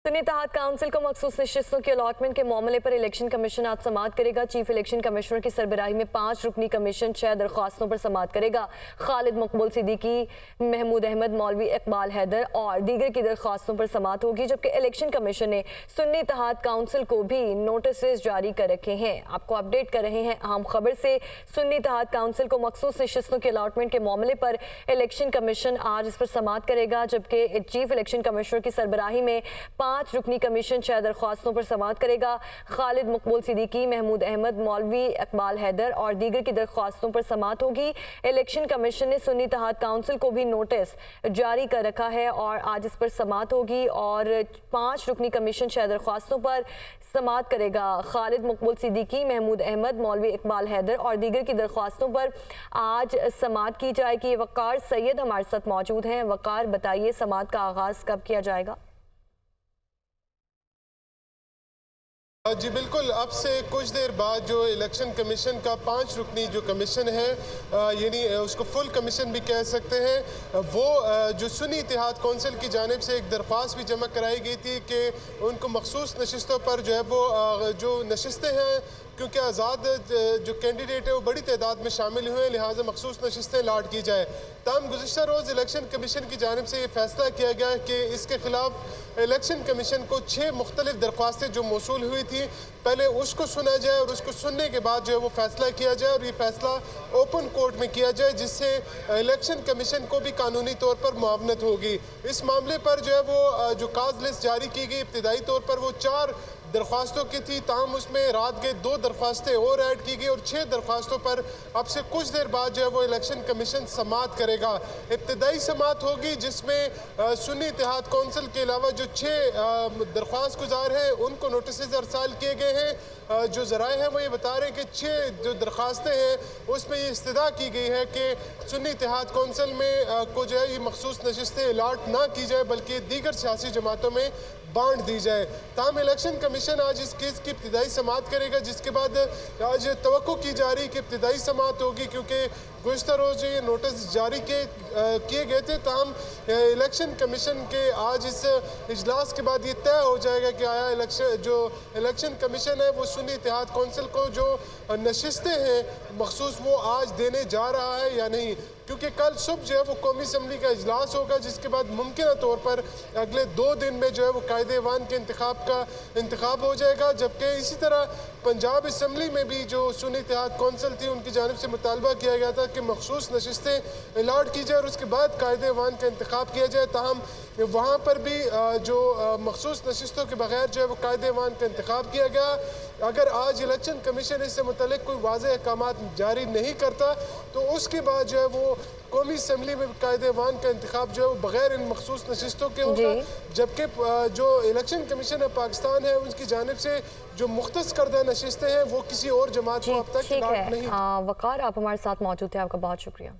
सुन्नी इत्तेहाद council को मखसूस नशिस्तों की अलॉटमेंट के मामले पर इलेक्शन कमीशन आज समाअत करेगा। चीफ इलेक्शन कमिश्नर की सरबराही में 5 रुकनी कमीशन 6 दरख्वास्तों पर समाअत करेगा। खालिद मकबूल सिद्दीकी, महमूद अहमद, मौलवी इकबाल हैदर और दीगर की दरख्वास्तों पर समाअत होगी, जबकि इलेक्शन कमीशन ने सुन्नी इत्तेहाद काउंसिल को भी नोटिस जारी कर रखे हैं। आपको अपडेट कर रहे हैं अहम खबर से। सुन्नी इत्तेहाद काउंसिल को मखसूस नशिस्तों की अलॉटमेंट के मामले पर इलेक्शन कमीशन आज इस पर समाअत करेगा, जबकि चीफ इलेक्शन कमिश्नर की सरबराही में 5 रुकनी कमीशन 6 दरख्वास्तों पर समाअत करेगा। खालिद मकबूल सिद्दीकी, महमूद अहमद, मौलवी इकबाल हैदर और दीगर की दरख्वास्तों पर समाअत होगी। इलेक्शन कमीशन ने सुन्नी इत्तेहाद काउंसिल को भी नोटिस जारी कर रखा है और आज इस पर समाअत होगी और 5 रुकनी कमीशन 6 दरख्वास्तों पर समाअत करेगा। खालिद मकबूल सिद्दीकी, महमूद अहमद, मौलवी इकबाल हैदर और दीगर की दरख्वास्तों पर आज समाअत की जाएगी। वकार सैयद हमारे साथ मौजूद हैं। वकार, बताइए समाअत का आगाज़ कब किया जाएगा? जी बिल्कुल, अब से कुछ देर बाद जो इलेक्शन कमीशन का 5 रुकनी जो कमीशन है, यानी उसको फुल कमीशन भी कह सकते हैं, वो जो सुन्नी इत्तेहाद कौंसिल की जानिब से एक दरख्वास्त भी जमा कराई गई थी कि उनको मखसूस नशिस्तों पर जो है वो जो नशिस्तें हैं, क्योंकि आज़ाद जो कैंडिडेट है वो बड़ी तादाद में शामिल हुए हैं, लिहाजा मखसूस नशिस्तें अलॉट की जाए। तमाम गुज़िश्ता रोज़ इलेक्शन कमीशन की जानिब से ये फैसला किया गया कि इसके खिलाफ इलेक्शन कमीशन को 6 मुख्तलिफ दरख्वास्तें जो मौसूल हुई थी, पहले उसको सुना जाए और उसको सुनने के बाद जो है वो फैसला किया जाए और ये फैसला ओपन कोर्ट में किया जाए, जिससे इलेक्शन कमीशन को भी कानूनी तौर पर मुआवनत होगी। इस मामले पर जो है वो जो काज लिस्ट जारी की गई, इब्तिदाई तौर पर वो 4 दरख्वास्तों की थी, ताहम उसमें रात के 2 दरख्वास्तें और ऐड की गई और 6 दरख्वास्तों पर अब से कुछ देर बाद जो है वो इलेक्शन कमीशन समाअत करेगा। इब्तिदाई समाअत होगी जिसमें सुन्नी इत्तेहाद कौंसिल के अलावा जो 6 दरख्वास्त गुजार हैं उनको नोटिस अरसाल किए गए हैं। जो ज़राए हैं वो ये बता रहे हैं कि 6 जो दरख्वास्तें हैं उसमें ये इस्तदा की गई है कि सुन्नी इत्तेहाद कौंसिल में को जो है ये मखसूस नशिस्तें अलाट ना की जाए, बल्कि दीगर सियासी जमातों में बांट दी जाए। ताहम इलेक्शन कमीशन आज इस केस की इब्तिदाई समाअत करेगा, जिसके बाद आज तवक्को की जा रही कि इब्तिदाई समाअत होगी, क्योंकि गुज़िश्ता रोज़ ये नोटिस जारी किए गए थे। ताहम इलेक्शन कमीशन के आज इस इजलास के बाद ये तय हो जाएगा कि आया इलेक्शन कमीशन है वो सुन्नी इत्तेहाद कौंसिल को जो नशिस्तें हैं मखसूस वो आज देने जा रहा है या नहीं, क्योंकि कल सुबह जो है वो कौमी असम्बली का इजलास होगा, जिसके बाद मुमकिन तौर पर अगले 2 दिन में जो है वो कायदे-ए-वान के इंतखाब हो जाएगा। जबकि इसी तरह पंजाब असम्बली में भी जो सुन्नी इत्तेहाद कौंसिल थी उनकी जानिब से मुतालबा किया गया था कि मखसूस नशिस्तें अलाट की जाए और उसके बाद कायदे-ए-वान का इंतखाब किया जाए। ताहम वहाँ पर भी जो मखसूस नशिस्तों के बगैर जो है वो कायदे-ए-वान का इंतखाब किया गया। अगर आज इलेक्शन कमीशन इससे मुतल्लिक़ कोई वाज़ेह अहकामात जारी नहीं करता तो उसके बाद जो है वो कौमी असम्बली में कायदे-ए-वान का इंतखाब जो है वो बगैर इन मखसूस नशिस्तों के होगा। जबकि जो इलेक्शन कमीशन ऑफ पाकिस्तान है उनकी जानिब से जो मुख्तस करदा नशिस्तें हैं वो किसी और जमात को अब तक अलाट नहीं। वकार, आप हमारे साथ मौजूद थे, आपका बहुत शुक्रिया।